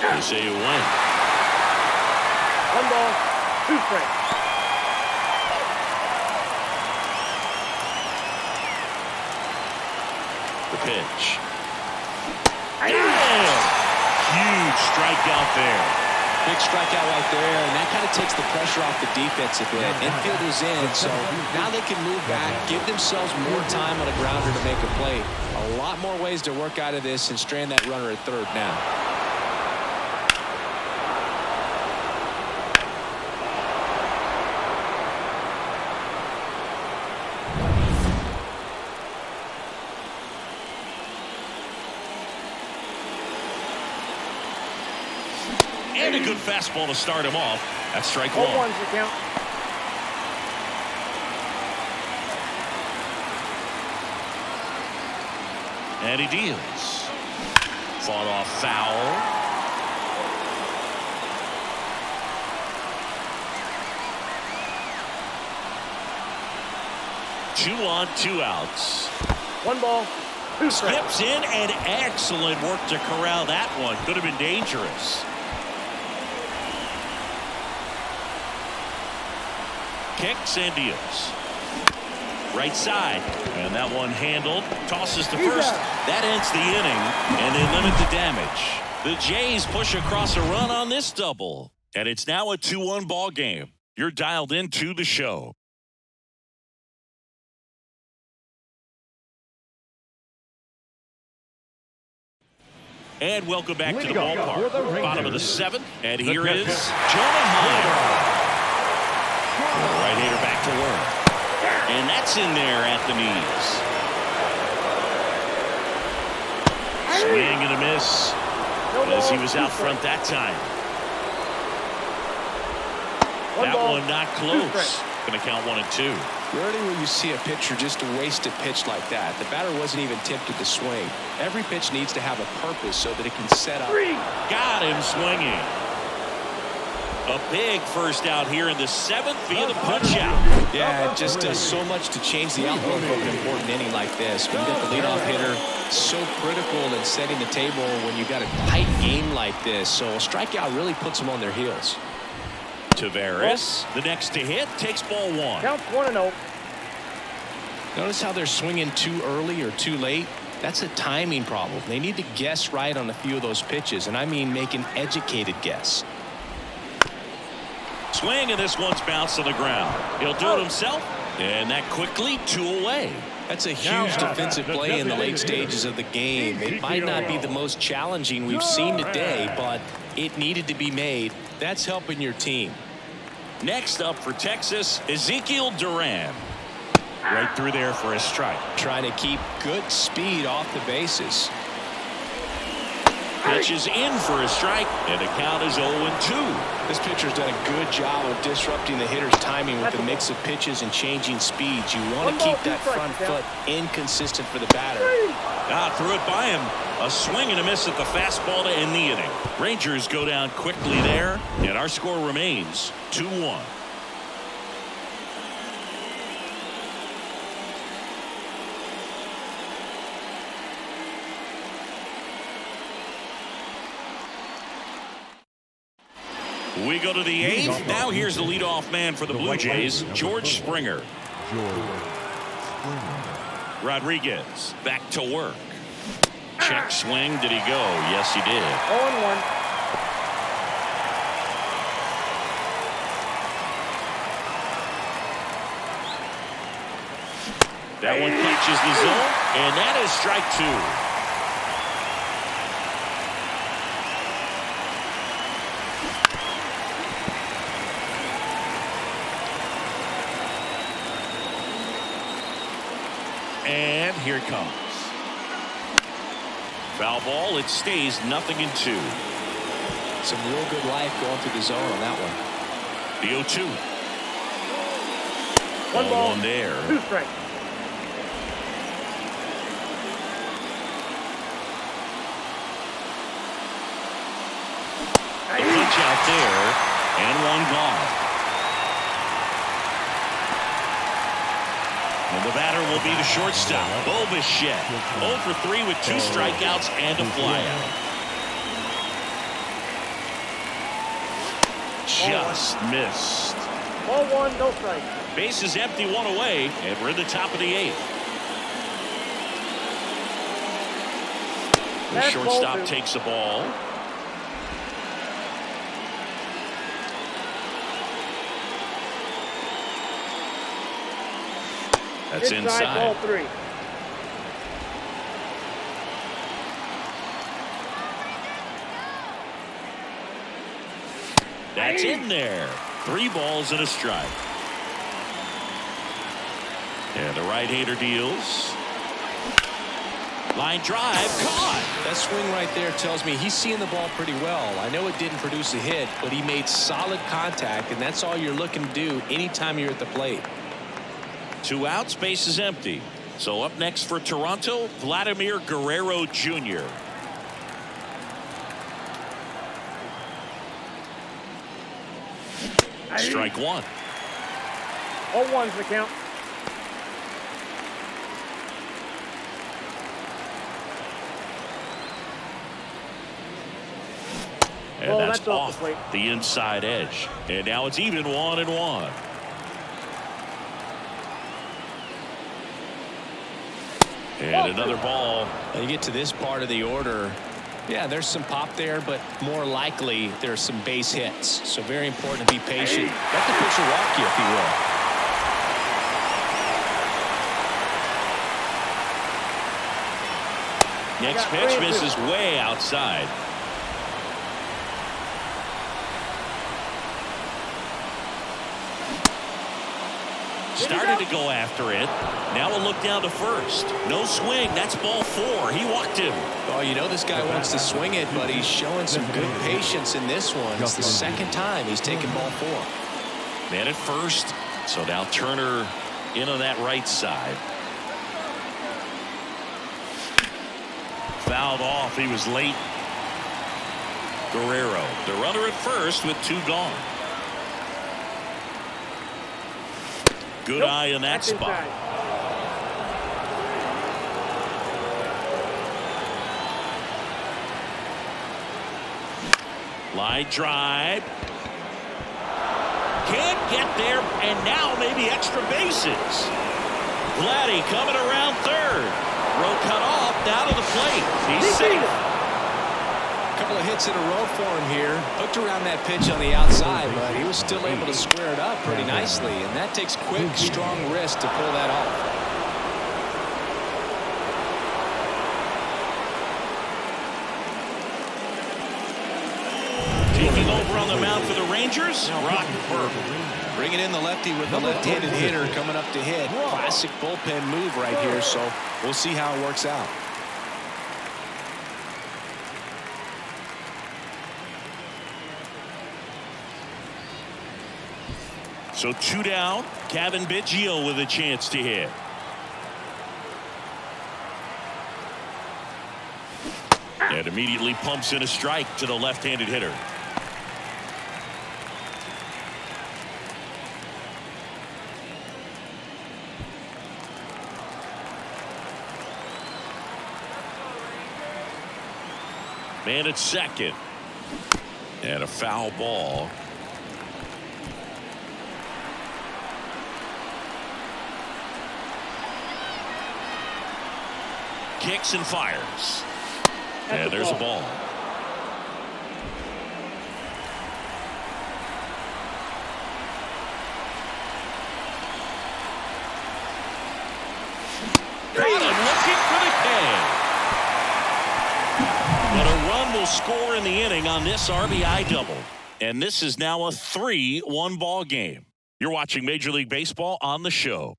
They say you win. 1 ball, 2 strikes. The pitch. Damn! Huge strikeout there. Big strikeout right there, and that kind of takes the pressure off the defense a bit. Infield is in, so now they can move back, give themselves more time on a grounder to make a play. A lot more ways to work out of this and strand that runner at third now. And a good fastball to start him off. That's strike 1. 1's the count. And he deals. Fought off foul. Two on, 2 outs. 1 ball, 2 strikes. Skips in, and excellent work to corral that one. Could have been dangerous. Kicks and deals. Right side, and that one handled. Tosses to first. That ends the inning, and they limit the damage. The Jays push across a run on this double, and it's now a 2-1 ball game. You're dialed into the show. And welcome back to the ballpark. Bottom of the 7th, and here is Jonah Heim. Right-hander back to work. And that's in there at the knees. Swing and a miss. As he was out front that time. That one not close. Going to count 1 and 2. Rarely will you see a pitcher just waste a pitch like that. The batter wasn't even tempted to swing. Every pitch needs to have a purpose so that it can set up. Got him swinging. A big first out here in the 7th via the punch out. Yeah, it just does so much to change the outlook of an important inning like this. When you got the leadoff hitter, so critical in setting the table when you got a tight game like this. So a strikeout really puts them on their heels. Tavares, the next to hit, takes ball 1. Counts 1-0. Notice how they're swinging too early or too late. That's a timing problem. They need to guess right on a few of those pitches, and I mean make an educated guess. Swing, and this one's bounced on the ground. He'll do it himself, and that quickly 2 away. That's a huge defensive play in the late stages of the game. It might not be the most challenging we've seen today, but it needed to be made. That's helping your team. Next up for Texas, Ezekiel Duran. Right through there for a strike. Trying to keep good speed off the bases. Pitches in for a strike, and the count is 0-2. This pitcher's done a good job of disrupting the hitter's timing with a mix of pitches and changing speeds. You want to keep that front foot inconsistent for the batter. Threw it by him. A swing and a miss at the fastball to end the inning. Rangers go down quickly there, and our score remains 2-1. We go to the 8th. Now here's the leadoff man for the Blue Jays, George Springer. Rodriguez back to work. Check swing. Did he go? Yes, he did. 0-1. That one catches the zone, and that is strike 2. And here it comes. Foul ball. It stays 0-2. Some real good life going through the zone on that one. The 0-2. 1 ball, 1 there. 2 strikes. The pitch out there, and 1 gone. And the batter will be the shortstop, Bo Bichette. 0 for 3 with 2 strikeouts and a flyout. Just missed. Ball 1, no strike. Base is empty, 1 away, and we're in the top of the 8th. The That's shortstop ball 2. takes the ball. That's inside. Ball 3. That's in there. 3 balls and a strike. And the right-hander deals. Line drive, caught. That swing right there tells me he's seeing the ball pretty well. I know it didn't produce a hit, but he made solid contact, and that's all you're looking to do anytime you're at the plate. 2 outs, base is empty. So up next for Toronto, Vladimir Guerrero Jr. Strike 1. 0-1's the count. And that's that's off the off plate. the inside edge. And now it's even 1-1. And another ball. You get to this part of the order. Yeah, there's some pop there, but more likely there's some base hits. So very important to be patient. Let the pitcher walk you, if he will. Next pitch misses way outside. Started to go after it. Now a look down to first. No swing. That's ball 4. He walked him. Oh, you know this guy wants to swing it, but he's showing some good patience in this one. It's the second time he's taken ball 4. Man at first. So now Turner in on that right side. Fouled off. He was late. Guerrero, the runner at first with 2 gone. Good eye in that spot. Line drive. Can't get there, and now maybe extra bases. Vladdy coming around third. Row cut off, down to the plate. He's safe. Couple of hits in a row for him here. Hooked around that pitch on the outside, but he was still able to square it up pretty nicely, and that takes quick, strong wrist to pull that off. Taking over on the mound for the Rangers, Brock Burke. Bringing in the lefty with the left-handed hitter coming up to hit. Classic bullpen move right here, so we'll see how it works out. So 2 down. Kevin Biggio with a chance to hit. And immediately pumps in a strike to the left-handed hitter. Man at second. And a foul ball. Kicks and fires. And there's a ball. Got him looking for the K. But a run will score in the inning on this RBI double. And this is now a 3-1 ball game. You're watching Major League Baseball on the show.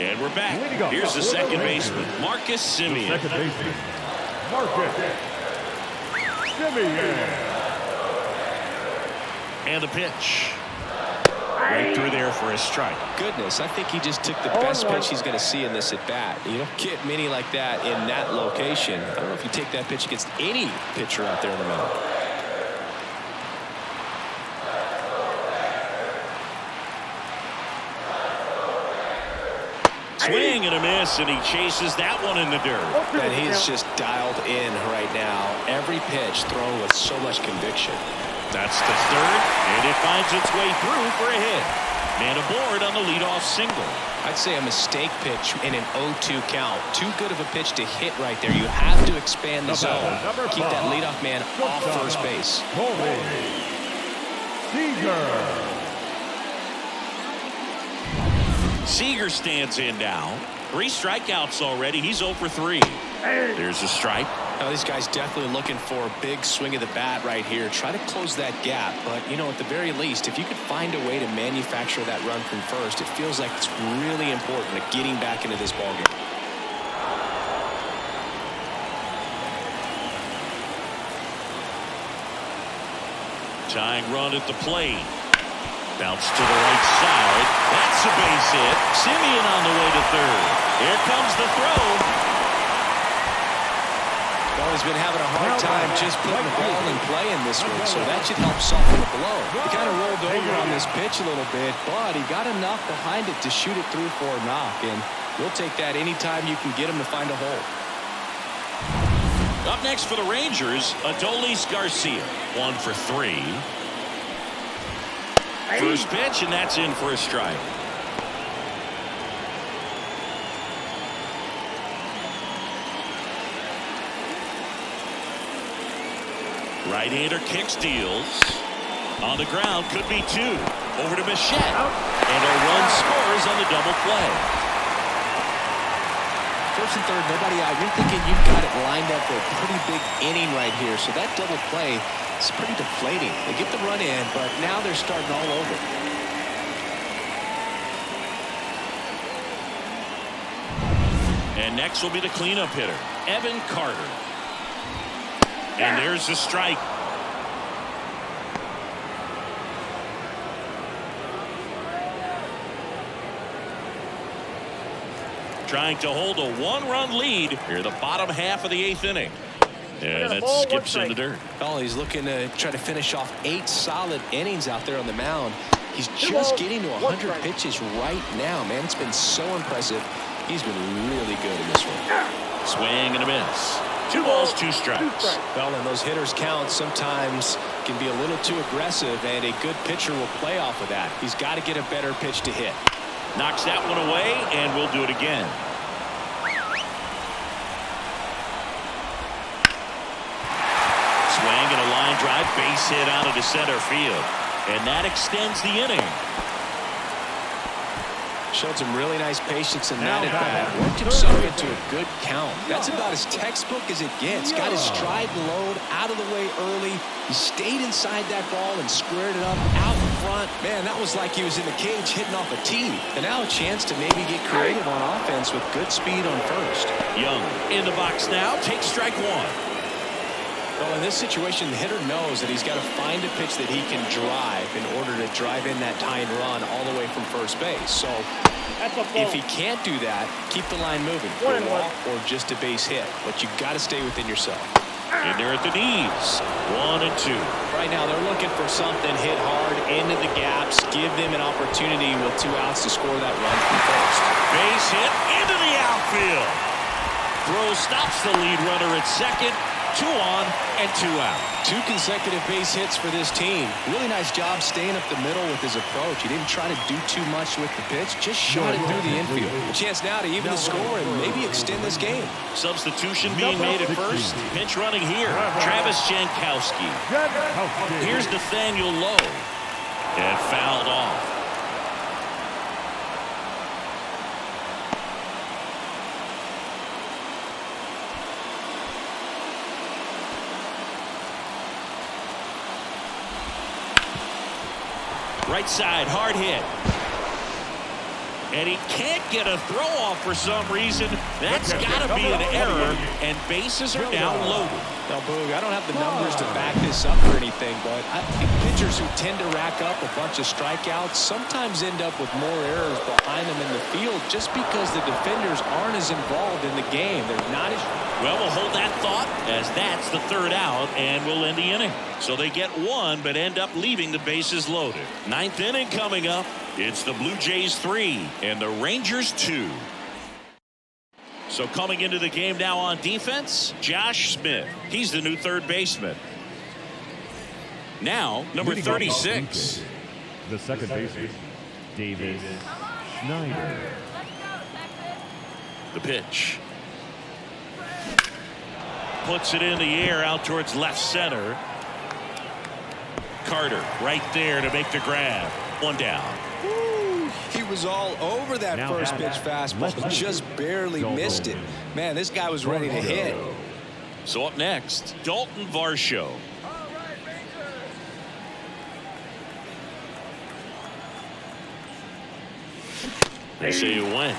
And we're back. Here's the second baseman, Marcus Semien. Second baseman, Marcus Semien. And the pitch. Right through there for a strike. Goodness, I think he just took the best pitch he's going to see in this at bat. You don't get many like that in that location. I don't know if you take that pitch against any pitcher out there in the mound. Swing and a miss, and he chases that one in the dirt. And he's just dialed in right now. Every pitch thrown with so much conviction. That's the third, and it finds its way through for a hit. Man aboard on the leadoff single. I'd say a mistake pitch in an 0-2 count. Too good of a pitch to hit right there. You have to expand the zone. Keep that leadoff man off first base. Seager stands in now. 3 strikeouts already. He's 0 for 3. There's a strike. Now, these guys definitely looking for a big swing of the bat right here. Try to close that gap. But, you know, at the very least, if you could find a way to manufacture that run from first, it feels like it's really important to getting back into this ballgame. Tying run at the plate. Bounce to the right side. That's a base hit. Semien on the way to third. Here comes the throw. Well, he's been having a hard time just putting the ball in play in this one, so that should help soften the blow. He kind of rolled over on this pitch a little bit, but he got enough behind it to shoot it through for a knock, and we'll take that anytime you can get him to find a hole. Up next for the Rangers, Adolis Garcia. 1 for 3. First pitch, and that's in for a strike. Right-hander kicks, deals. On the ground, could be 2. Over to Bichette. And a run scores on the double play. first and third, nobody out. You're thinking you've got it lined up for a pretty big inning right here. So that double play is pretty deflating. They get the run in, but now they're starting all over. And next will be the cleanup hitter, Evan Carter. And there's the strike. Trying to hold a one-run lead here, the bottom half of the 8th inning. And that skips in the dirt. Oh, he's looking to try to finish off 8 solid innings out there on the mound. He's just getting to 100 pitches right now, man. It's been so impressive. He's been really good in this one. Swing and a miss. 2 balls, 2 strikes. Well, and those hitters count sometimes can be a little too aggressive, and a good pitcher will play off of that. He's got to get a better pitch to hit. Knocks that one away, and we'll do it again. Swing and a line drive, base hit out of the center field. And that extends the inning. Showed some really nice patience in that at bat. Worked himself into a good count. That's about as textbook as it gets. Got his stride and load out of the way early. He stayed inside that ball and squared it up out in front. Man, that was like he was in the cage hitting off a tee. And now a chance to maybe get creative on offense with good speed on first. Young in the box now. Takes strike 1. Well, in this situation, the hitter knows that he's got to find a pitch that he can drive in order to drive in that tying run all the way from first base. So if he can't do that, keep the line moving. For a walk or just a base hit. But you've got to stay within yourself. In there at the knees. 1 and 2. Right now, they're looking for something hit hard into the gaps. Give them an opportunity with 2 outs to score that run from first. Base hit into the outfield. Throw stops the lead runner at second. 2 on and 2 out. 2 consecutive base hits for this team. Really nice job staying up the middle with his approach. He didn't try to do too much with the pitch, just shot it through the infield. A chance now to even the score and maybe extend this game. Substitution being made at first. Pinch running here. Travis Jankowski. Here's Nathaniel Lowe. And fouled off. Right side, hard hit. And he can't get a throw off for some reason. That's got to be an error, and bases are now loaded. Now, Boog, I don't have the numbers to back this up or anything, but I think pitchers who tend to rack up a bunch of strikeouts sometimes end up with more errors behind them in the field just because the defenders aren't as involved in the game. They're not as... Well, we'll hold that thought as that's the 3rd out, and we'll end the inning. So they get 1, but end up leaving the bases loaded. 9th inning coming up. It's the Blue Jays 3 and the Rangers 2. So coming into the game now on defense, Josh Smith. He's the new 3rd baseman. Now, number 36. The second baseman, Davis Schneider. The pitch. Puts it in the air out towards left center. Carter right there to make the grab. 1 down. He was all over that first pitch fastball, just barely missed it. Man, this guy was ready to hit. So up next, Dalton Varsho. They say you win.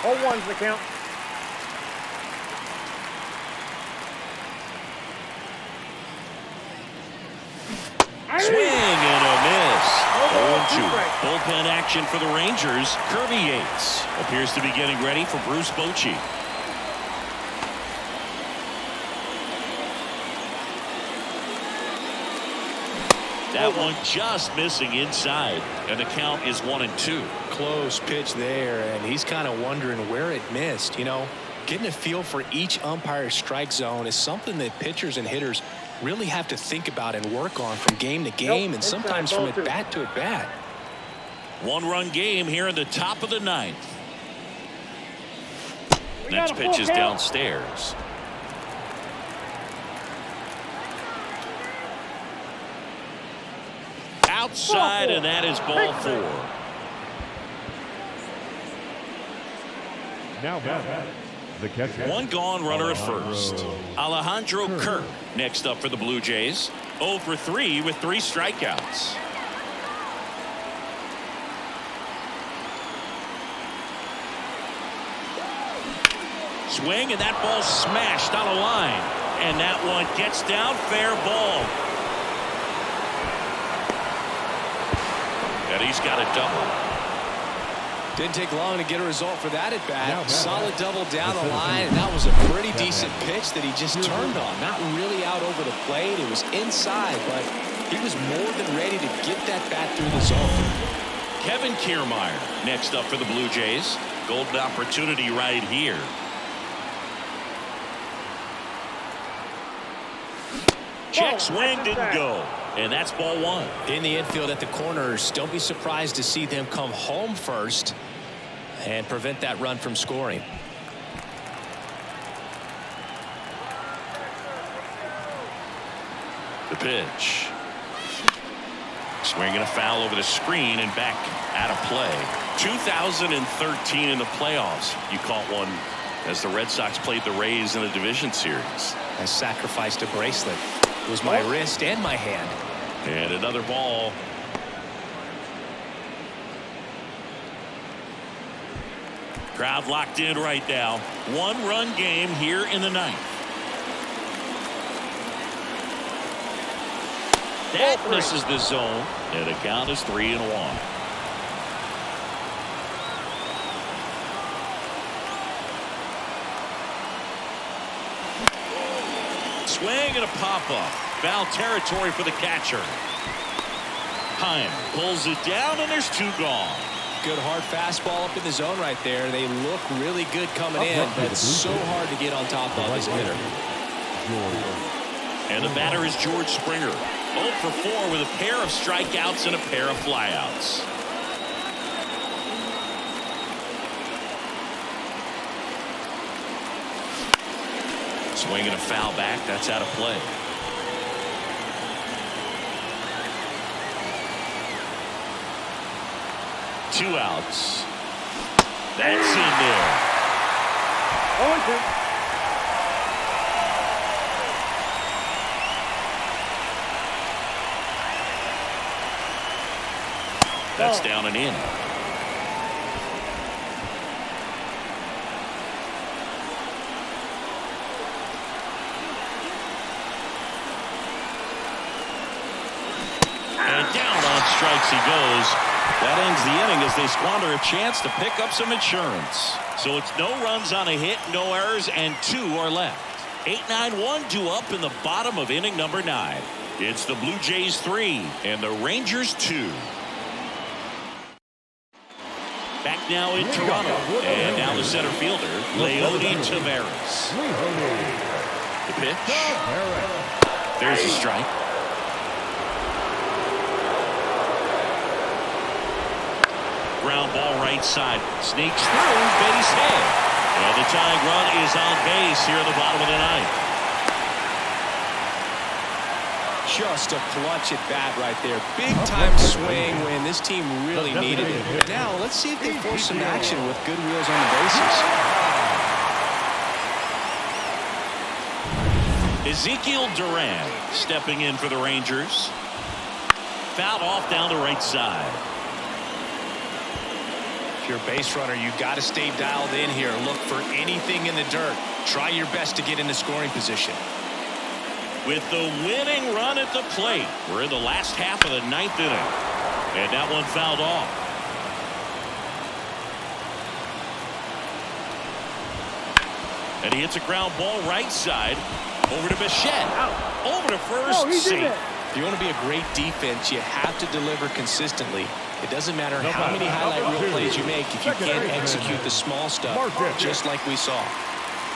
0-1's the count. Swing and a miss. 0-2. Bullpen action for the Rangers. Kirby Yates appears to be getting ready for Bruce Bochy. That one just missing inside, and the count is 1-2. Close pitch there, and he's kind of wondering where it missed. You know, getting a feel for each umpire's strike zone is something that pitchers and hitters really have to think about and work on from game to game, and sometimes from at bat to at bat. 1-run game here in the top of the 9th. Next pitch is downstairs. Outside, and that is ball 4. Now back, the catcher. One gone, runner at first. Alejandro Kirk next up for the Blue Jays. 0 for 3 with 3 strikeouts. Swing, and that ball smashed on a line. And that one gets down, fair ball. And he's got a double. Didn't take long to get a result for that at bat. Solid double down the line, and that was a pretty decent pitch that he just turned on. Not really out over the plate. It was inside, but he was more than ready to get that bat through the zone. Kevin Kiermaier next up for the Blue Jays. Golden opportunity right here. Check swing, didn't go. And that's ball 1. In the infield at the corners, don't be surprised to see them come home first and prevent that run from scoring. The pitch. Swinging a foul over the screen and back out of play. 2013 in the playoffs. You caught one as the Red Sox played the Rays in a division series. I sacrificed a bracelet. It was my wrist and my hand. And another ball. Crowd locked in right now. 1-run game here in the 9th. That misses the zone. And the count is 3-1. Swing and a pop-up. Foul territory for the catcher. Heim pulls it down, and there's 2 gone. Good hard fastball up in the zone right there. They look really good coming in, but it's so hard to get on top of as a hitter. And the batter is George Springer. 0 for 4 with a pair of strikeouts and a pair of flyouts. Swinging a foul back. That's out of play. Two outs. That's in there. 0-2. That's down and in. And down on strikes he goes. That ends the inning as they squander a chance to pick up some insurance. So it's no runs on a hit, no errors, and 2 are left. 8-9-1 due up in the bottom of inning number 9. It's the Blue Jays 3 and the Rangers 2. Back now in Toronto, and now the center fielder, Leody Taveras. The pitch. There's a strike. Ground ball right side. Sneaks through, base hit. And the tying run is on base here at the bottom of the 9th. Just a clutch at bat right there. Big time swing when this team really needed it. Now let's see if they force some action with good wheels on the bases. Ezekiel Duran stepping in for the Rangers. Fouled off down the right side. If you're a base runner, you got to stay dialed in here. Look for anything in the dirt. Try your best to get into scoring position. With the winning run at the plate, we're in the last half of the 9th inning. And that one fouled off. And he hits a ground ball right side over to Bichette. Over to first. Safe. If you want to be a great defense, you have to deliver consistently. It doesn't matter how many highlight reel plays you make if you can't execute the small stuff, just like we saw.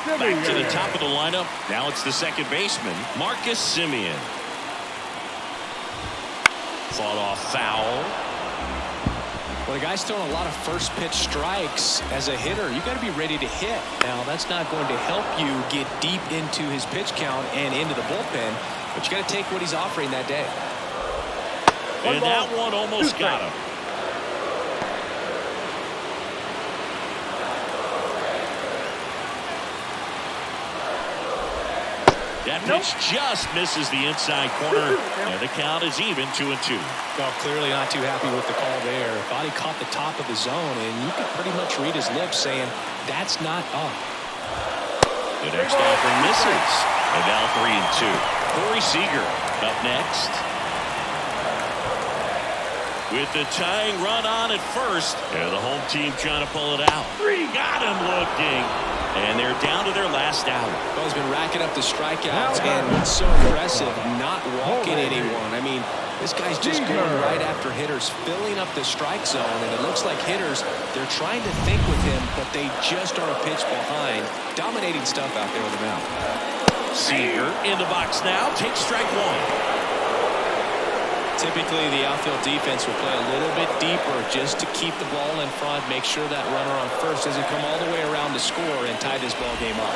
Back to the top of the lineup. Now it's the second baseman, Marcus Semien. Fought off foul. Well, the guy's throwing a lot of first pitch strikes. As a hitter, you got to be ready to hit. Now, that's not going to help you get deep into his pitch count and into the bullpen, but you got to take what he's offering that day. And that one almost got him. That pitch just misses the inside corner, and the count is even 2-2. Well, clearly not too happy with the call there. Thought he caught the top of the zone, and you could pretty much read his lips saying, that's not up. The next offering misses. And now 3-2. Corey Seager up next. With the tying run on at first. And the home team trying to pull it out. Got him looking. And they're down to their last out. Well, he's been racking up the strikeouts, and it's so impressive not walking anyone. I mean, this guy's just going right after hitters, filling up the strike zone, and it looks like hitters, they're trying to think with him, but they just are a pitch behind. Dominating stuff out there on the mound. Seager in the box now, takes strike one. Typically, the outfield defense will play a little bit deeper just to keep the ball in front, make sure that runner on first doesn't come all the way around to score and tie this ball game up.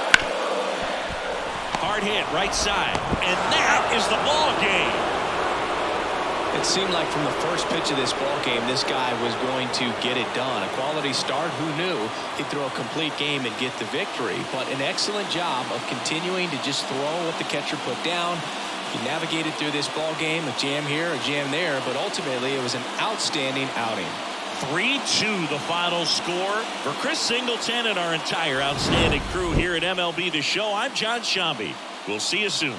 Hard hit, right side, and that is the ball game. It seemed like from the first pitch of this ball game, this guy was going to get it done. A quality start, who knew he'd throw a complete game and get the victory. But an excellent job of continuing to just throw what the catcher put down. He navigated through this ball game, a jam here, a jam there, but ultimately it was an outstanding outing. 3-2 the final score. For Chris Singleton and our entire outstanding crew here at MLB The Show, I'm John Shambi. We'll see you soon.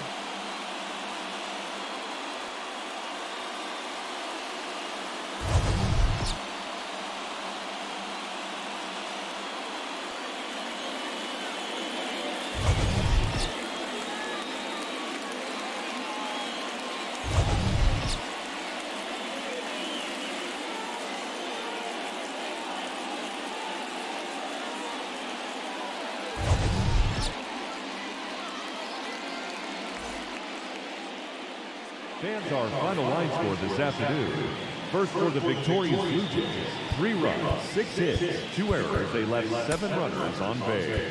Fans, our final line score this afternoon. First for the victorious Blue Jays, 3 runs, 6 hits, 2 errors. They left 7 runners on base.